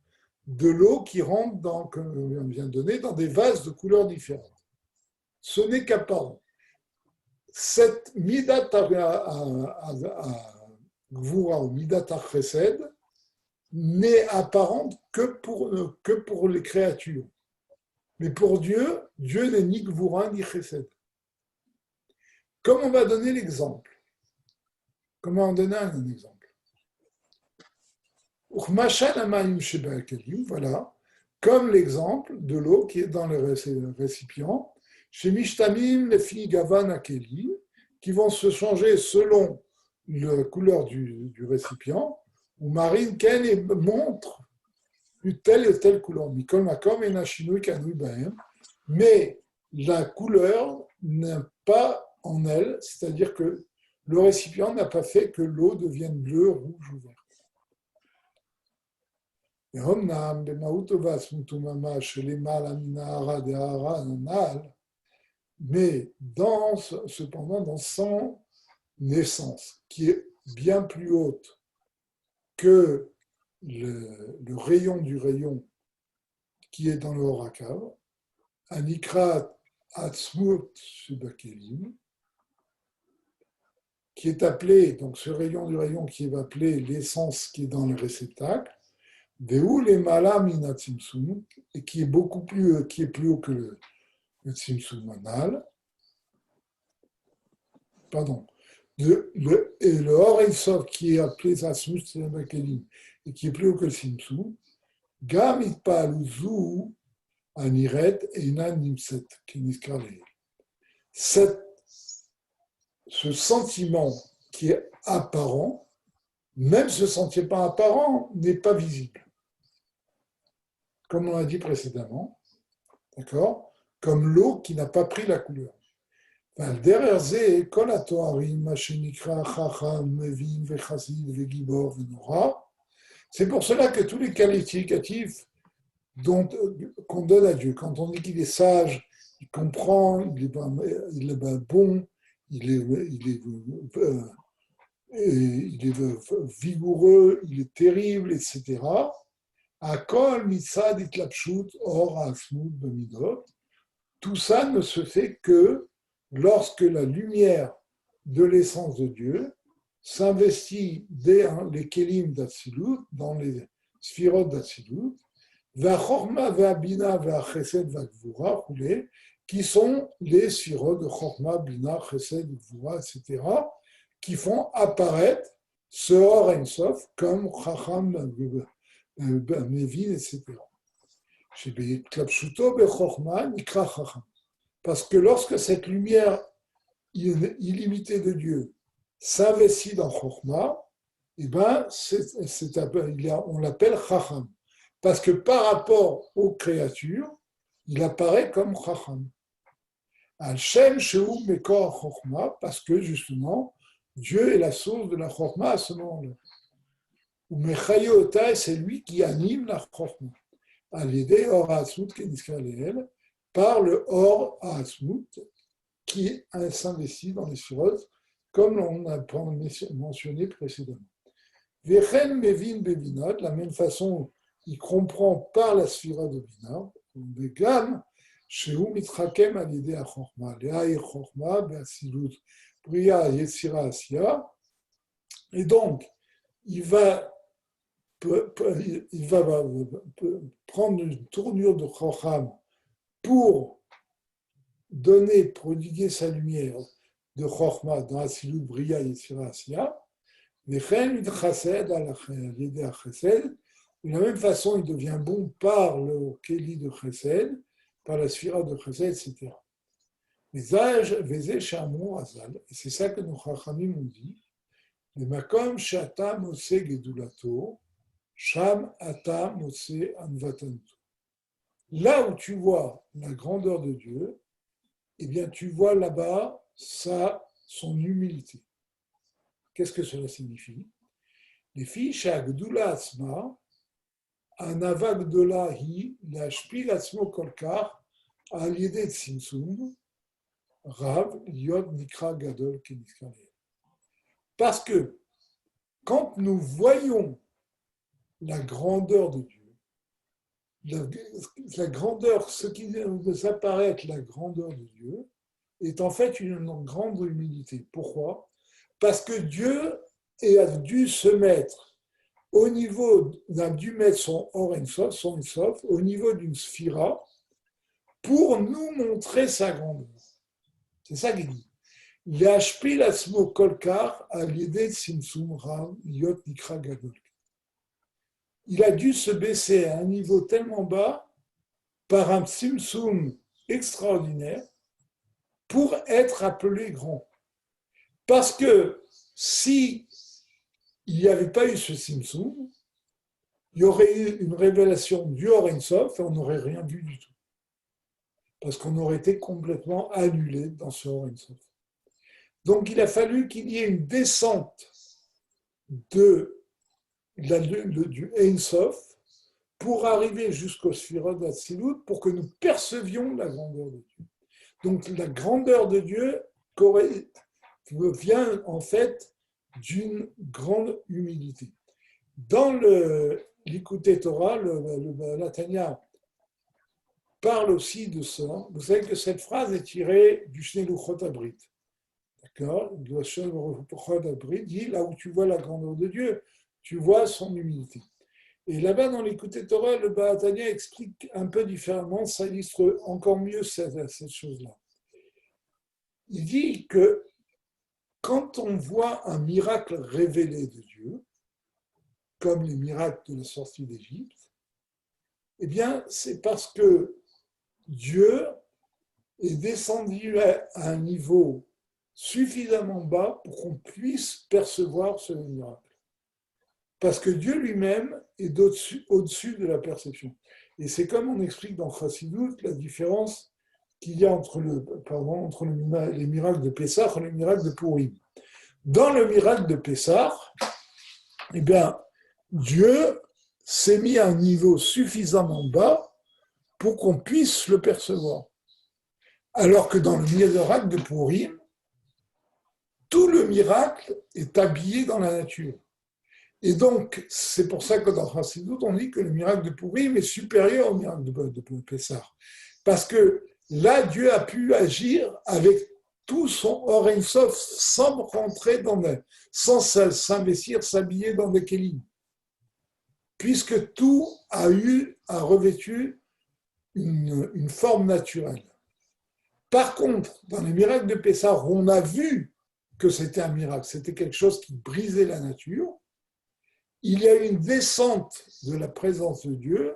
S1: de l'eau qui rentre comme on vient de donner, dans des vases de couleurs différentes. Ce n'est qu'apparent. Cette midat Gvura ou midat chesed n'est apparente que pour les créatures. Mais pour Dieu, Dieu n'est ni Gvura ni chesed. Comme on va donner l'exemple. Comment on donne un exemple? Voilà, comme l'exemple de l'eau qui est dans le récipient, chez Mishtamim, les filles Gavan Akeli, qui vont se changer selon la couleur du récipient, ou Marine Ken et montre une telle et telle couleur. Mais la couleur n'a pas en elle, c'est-à-dire que le récipient n'a pas fait que l'eau devienne bleue, rouge ou verte. Mais cependant, dans son essence, qui est bien plus haute que le rayon du rayon qui est dans le Horakav, Anikrat Atzmut Subakelim, qui est appelé, donc ce rayon du rayon qui est appelé l'essence qui est dans le réceptacle, Vehu le Malam Ina Tzimtzum, et qui est plus haut que le Tzimtzum Anal, pardon, et le Or Ein Sof qui est appelé Atzmut Subakelim, et qui est plus haut que le Tzimtzum, Gam Itpa'alu Zu Aniret Einan Nimset, qui niskar leel. Ce sentiment qui est apparent, même ce sentiment apparent n'est pas visible. Comme on l'a dit précédemment, d'accord, comme l'eau qui n'a pas pris la couleur. Derrière זה, כל התוארים, מה שנקרא חכם, מבין וחסיד וגיבור ונורא, C'est pour cela que tous les qualificatifs qu'on donne à Dieu, quand on dit qu'il est sage, il comprend, il est bon, il est vigoureux, il est terrible, etc. Akol mitzad itlapshut or asmut b'midot. Tout ça ne se fait que lorsque la lumière de l'essence de Dieu s'investit dans les kelim d'Atsilut, dans les sphirotes d'Atsilut, v'achorma v'abina v'achesed v'gvura, qui sont les sphirotes de chorma, bina, chesed, gvura, etc., qui font apparaître ce Or Ein Sof comme chacham, mevin, etc. Parce que lorsque cette lumière illimitée de Dieu s'investit dans Chokhmah, eh ben, on l'appelle Chacham. Parce que par rapport aux créatures, il apparaît comme Chacham. Al-Shem Shehu Mekor Chokhmah, parce que justement, Dieu est la source de la Chokhmah à ce moment-là. Ou Mechayota, c'est lui qui anime la Chokhmah. À l'idée Or Ha'atzmut Keniskaleel, par le Or Ha'atzmut qui s'investit dans les sphirotes, comme on a mentionné précédemment. Vechen Mevin Bevinot, de la même façon, il comprend par la sphira de Binah, Vegam, Shehu Mitrakem à l'idée à Chokhmah, Le'aïr Chokhmah, Be'asilut, Bria Yetzira Asya, et donc, il va prendre une tournure de Chokham pour prodiguer sa lumière de Chokhmah dans Asilut, Bria, Yetzira, Asya, de la même façon, il devient bon par le Kéli de Chesed, par la Sphira de Chesed, etc. Et c'est ça que nos Chachamim ont dit. Le Makom Shata Mose Gedulato, Sham Ata Mose Anvatanto. Là où tu vois la grandeur de Dieu, eh bien tu vois là-bas son humilité. Qu'est-ce que cela signifie? Les filles, Shagdula Asma, Anava Gdola Hi, la Shpil Asmo Kolkar, Aliede Tsimsum, Rav, Yod Nikra Gadol Keniskalel. Parce que quand nous voyons la grandeur de Dieu, la grandeur, ce qui nous apparaît être la grandeur de Dieu, est en fait une grande humilité. Pourquoi? Parce que Dieu a dû se mettre au niveau, a dû mettre son Or Ein Sof, son Ein Sof, au niveau d'une sphira pour nous montrer sa grandeur. C'est ça qu'il dit. L'ashpil asmo kolkar al-yedei simsum ram yot nikra gadol. Il a dû se baisser à un niveau tellement bas par un simsum extraordinaire pour être appelé grand. Parce que si il n'y avait pas eu ce simsum, il y aurait eu une révélation du Or Ein Sof et on n'aurait rien vu du tout. Parce qu'on aurait été complètement annulé dans ce Or Ein Sof. Donc il a fallu qu'il y ait une descente du Ein Sof pour arriver jusqu'au Sphirot d'Atsilut pour que nous percevions la grandeur de Dieu. Donc la grandeur de Dieu vient en fait d'une grande humilité. Dans l'Écouté Torah, la Tanya parle aussi de ça. Vous savez que cette phrase est tirée du Shnei Luchot Abrit. D'accord? Le Shnei Luchot Abrit dit là où tu vois la grandeur de Dieu, tu vois son humilité. Et là-bas, dans l'Écouté Torah, le Baal Tanya explique un peu différemment, ça illustre encore mieux cette chose-là. Il dit que quand on voit un miracle révélé de Dieu, comme les miracles de la sortie d'Égypte, eh bien, c'est parce que Dieu est descendu à un niveau suffisamment bas pour qu'on puisse percevoir ce miracle. Parce que Dieu lui-même est au-dessus de la perception. Et c'est comme on explique dans Chassidut la différence qu'il y a entre les miracles de Pessah et les miracles de Purim. Dans le miracle de Pessah, eh bien, Dieu s'est mis à un niveau suffisamment bas pour qu'on puisse le percevoir. Alors que dans le miracle de Purim, tout le miracle est habillé dans la nature. Et donc, c'est pour ça que dans Chassidut, on dit que le miracle de Purim est supérieur au miracle de Pessah. Parce que là, Dieu a pu agir avec tout son Or Ein Sof sans rentrer sans s'investir, s'habiller dans des kélim. Puisque tout a revêtu une forme naturelle. Par contre, dans les miracles de Pessah, on a vu que c'était un miracle, c'était quelque chose qui brisait la nature. Il y a une descente de la présence de Dieu,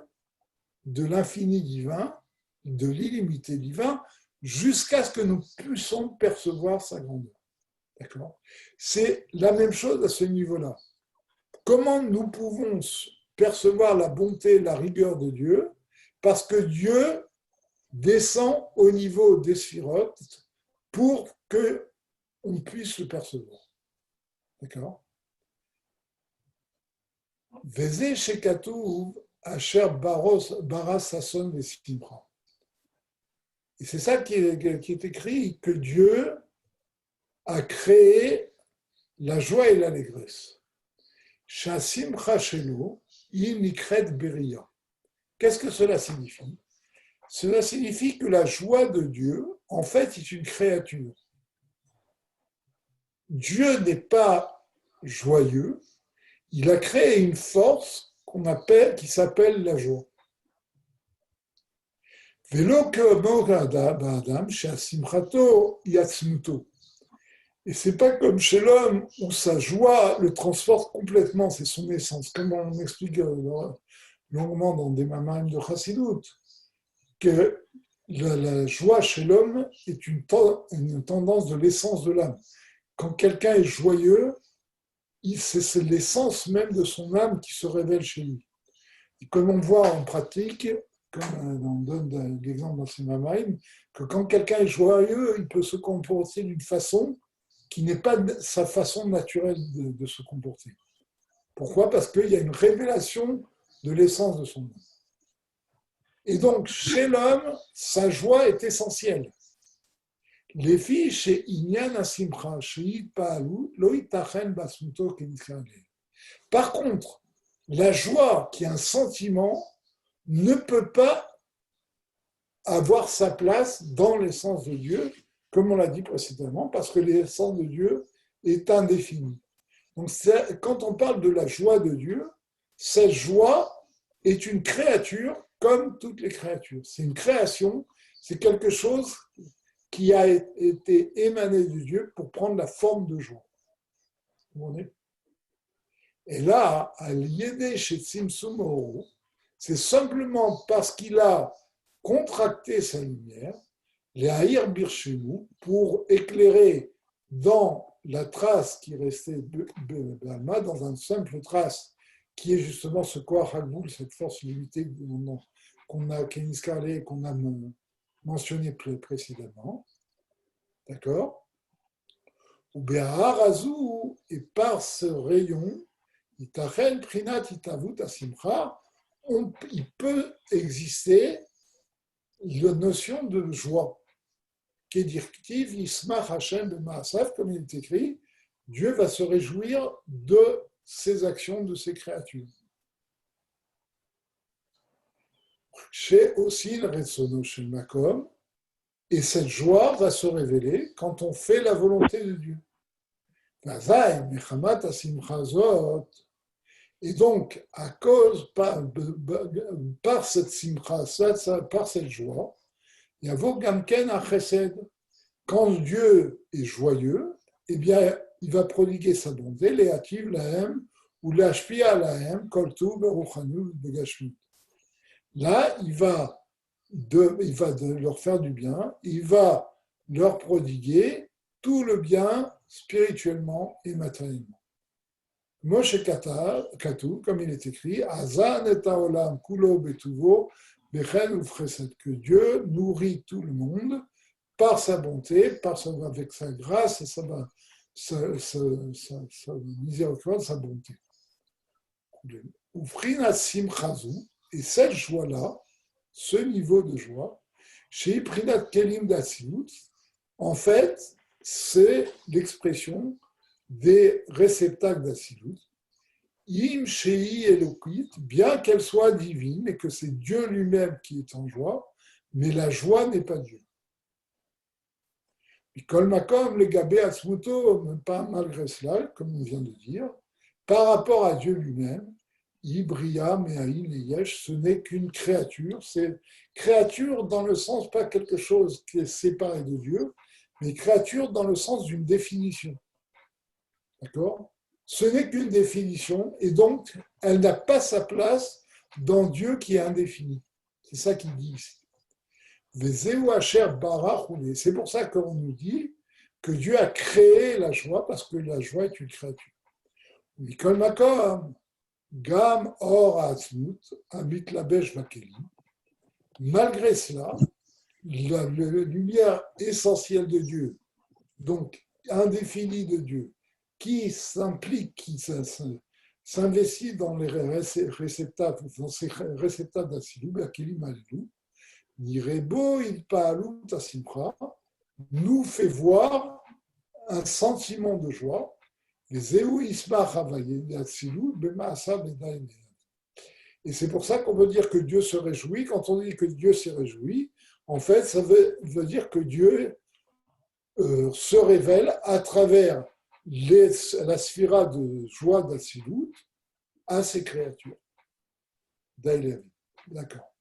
S1: de l'infini divin, de l'illimité divin, jusqu'à ce que nous puissions percevoir sa grandeur. D'accord ? C'est la même chose à ce niveau-là. Comment nous pouvons percevoir la bonté, la rigueur de Dieu ? Parce que Dieu descend au niveau des sphirotes pour qu'on puisse le percevoir. D'accord ? Veze shekatuv asher bara sasson vesimcha. Et c'est ça qui est écrit, que Dieu a créé la joie et l'allégresse. Shasimcha shelo nikret beria. Qu'est-ce que cela signifie ? Cela signifie que la joie de Dieu, en fait, est une créature. Dieu n'est pas joyeux, il a créé une force qui s'appelle la joie. Et c'est pas comme chez l'homme où sa joie le transporte complètement, c'est son essence, comme on explique longuement dans des Mamarim de Chassidut, que la joie chez l'homme est une tendance de l'essence de l'âme. Quand quelqu'un est joyeux, c'est l'essence même de son âme qui se révèle chez lui. Et comme on voit en pratique, comme on donne l'exemple dans ces Mamarim, que quand quelqu'un est joyeux, il peut se comporter d'une façon qui n'est pas sa façon naturelle de se comporter. Pourquoi ? Parce qu'il y a une révélation de l'essence de son âme. Et donc, chez l'homme, sa joie est essentielle. Les filles chez Inyan Asimcha, chez Yitpaalu, lo itachen basunto kenikale. Par contre, la joie, qui est un sentiment, ne peut pas avoir sa place dans l'essence de Dieu, comme on l'a dit précédemment, parce que l'essence de Dieu est indéfinie. Donc, quand on parle de la joie de Dieu, cette joie est une créature comme toutes les créatures. C'est une création, c'est quelque chose qui a été émané de Dieu pour prendre la forme de joie. Vous voyez ? Et là, à l'Yédé chez Tzimtzum Oro, c'est simplement parce qu'il a contracté sa lumière, les Haïr Birshemu, pour éclairer dans la trace qui restait d'Alma, dans une simple trace qui est justement ce Koach Hagboul, cette force limitée qu'on a mentionné précédemment. D'accord ? Ou Béhar Azou, et par ce rayon, Itachen Prinat Itavut Asimcha, il peut exister la notion de joie. Kedirktiv Yismach Hashem B'Ma'asav, comme il est écrit, Dieu va se réjouir de ses actions, de ses créatures. Chez aussi le Retsono chez Makom, et cette joie va se révéler quand on fait la volonté de Dieu. Et donc, à cause, par cette simcha, par cette joie, il y a Vogamken à Chesed. Quand Dieu est joyeux, eh bien, il va prodiguer sa bonté, Léativ Lahem, ou Lashpia Lahem, Koltu Beruchanu Begashmut. Là, il va leur faire du bien, il va leur prodiguer tout le bien spirituellement et matériellement. Moshe Katu, comme il est écrit, Azan et Haolam Kulo Betuvo, Bechen Ufresed, que Dieu nourrit tout le monde par sa bonté, avec sa grâce et sa miséricorde, sa bonté. Ufrina simchazu, et cette joie-là, ce niveau de joie, chez Prinat Kelim d'Atsilut, en fait, c'est l'expression des réceptacles d'Atsilut. Im Shei Elokit, bien qu'elle soit divine et que c'est Dieu lui-même qui est en joie, mais la joie n'est pas Dieu. Kol Makom, le Gabé Atzmuto, pas malgré cela, comme on vient de dire, par rapport à Dieu lui-même, Ibria, Me'aïn et Yesh, ce n'est qu'une créature. C'est créature dans le sens, pas quelque chose qui est séparé de Dieu, mais créature dans le sens d'une définition. D'accord ? Ce n'est qu'une définition, et donc elle n'a pas sa place dans Dieu qui est indéfini. C'est ça qu'il dit ici. C'est pour ça qu'on nous dit que Dieu a créé la joie, parce que la joie est une créature. Mikol Makom, Gam Or Atzmut, Amit Labesh Vakeli. Malgré cela, la lumière essentielle de Dieu, donc indéfinie de Dieu, qui s'implique, qui s'investit dans les réceptacles, dans ces réceptacles d'Atzilou, Vakeli Malilou, Nirebo il Paalou Tassimcha, nous fait voir un sentiment de joie. Et c'est pour ça qu'on veut dire que Dieu se réjouit. Quand on dit que Dieu se réjouit, en fait, ça veut dire que Dieu se révèle à travers la sphira de joie d'Atsilut à ses créatures. D'Aïlevi. D'accord.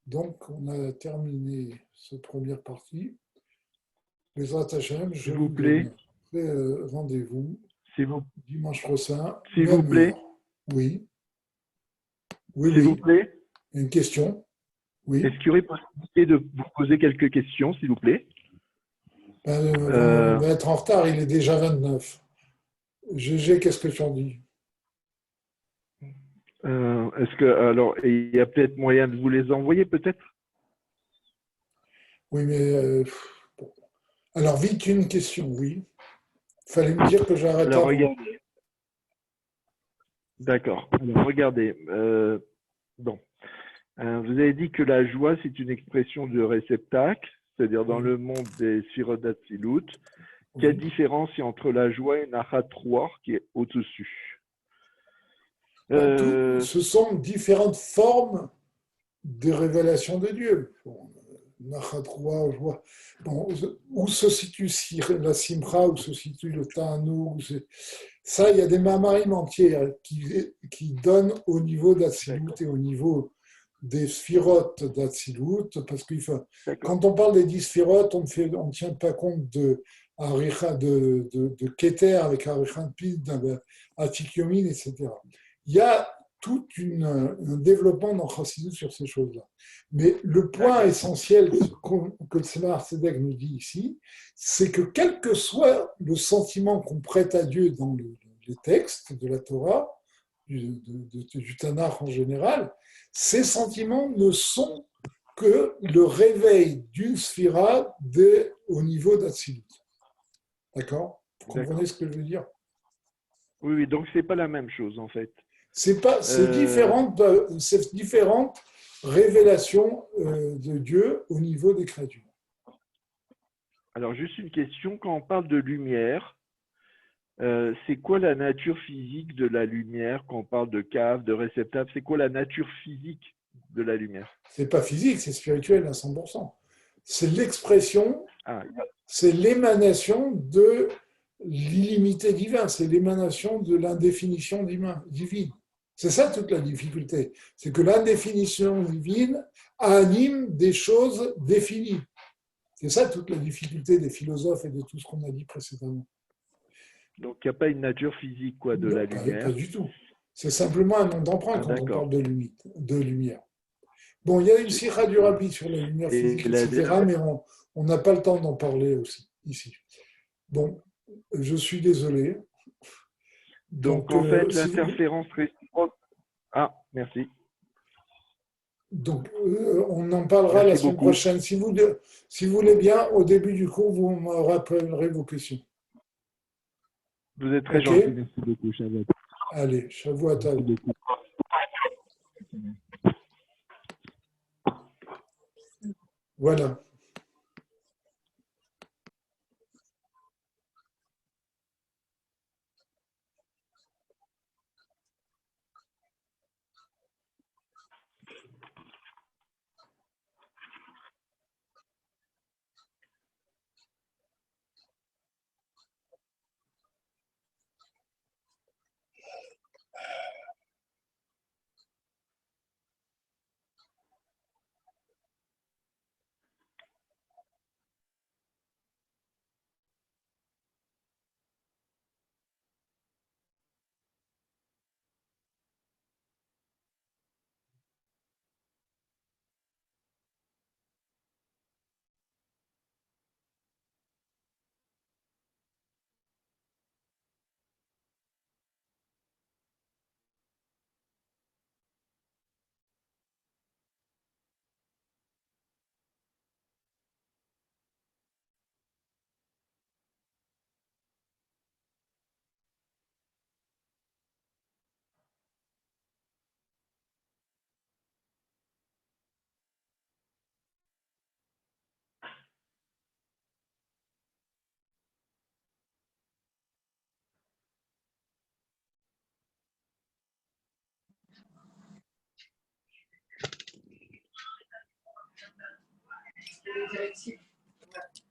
S1: Donc, on a terminé cette première partie. Les Hashem, je vous donne rendez-vous dimanche prochain.
S4: S'il vous plaît.
S1: Oui.
S4: S'il vous plaît.
S1: Une question. Oui.
S4: Est-ce qu'il y aurait possibilité de vous poser quelques questions, s'il vous plaît?
S1: On va être en retard, il est déjà 29. GG, qu'est-ce que tu en dis?
S4: Est-ce que, alors, il y a peut-être moyen de vous les envoyer, peut-être?
S1: Oui, mais bon. Alors, vite une question, oui. Il fallait me dire que j'arrête avant.
S4: Regardez. D'accord. Alors, regardez. Bon. Vous avez dit que la joie, c'est une expression de réceptacle, c'est-à-dire dans le monde des Sphirot d'Atsilut. Quelle différence il y a entre la joie et Nachat Ruach qui est au-dessus?
S1: Ce sont différentes formes de révélation de Dieu. Nachat Ruach, joie. Bon, où se situe la Simcha, où se situe le Ta'anoug, ça, il y a des mamarim entiers qui donnent au niveau d'Atsilut et au niveau des sphirotes d'Atsilut, parce que quand on parle des 10 sphirotes, on ne tient pas compte de Keter avec Arichan Pid, Atikyomin, etc. Il y a tout un développement dans Chassidut sur ces choses-là. Mais le point essentiel que le Tzemach Tzedek nous dit ici, c'est que quel que soit le sentiment qu'on prête à Dieu dans les textes de la Torah, du Tanakh en général, ces sentiments ne sont que le réveil d'une sphira au niveau d'Atsilut. D'accord? Vous comprenez ce que je veux dire?
S4: Oui, donc c'est pas la même chose en fait.
S1: C'est différentes révélations de Dieu au niveau des créatures.
S4: Alors juste une question, quand on parle de lumière, c'est quoi la nature physique de la lumière quand on parle de cave, de réceptacle? C'est quoi la nature physique de la lumière?
S1: C'est pas physique, c'est spirituel à 100%. C'est l'expression, c'est l'émanation de l'illimité divin, c'est l'émanation de l'indéfinition divine. C'est ça toute la difficulté. C'est que l'indéfinition divine anime des choses définies. C'est ça toute la difficulté des philosophes et de tout ce qu'on a dit précédemment.
S4: Donc il n'y a pas une nature physique de la lumière.
S1: Pas du tout. C'est simplement un nom d'emprunt quand on parle de lumière. Bon, il y a une sira du Rabbi sur la lumière physique, etc., mais on n'a pas le temps d'en parler aussi ici. Bon, je suis désolé.
S4: Donc en fait, l'interférence réciproque... Ah, merci.
S1: Donc, on en parlera la semaine prochaine. Si vous voulez bien, au début du cours, vous me rappellerez vos questions.
S4: Vous êtes très gentil. Merci beaucoup, Shavuot.
S1: Allez, Shavuot à vous. Voilà.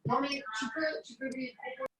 S5: Non, mais tu peux lui proposer.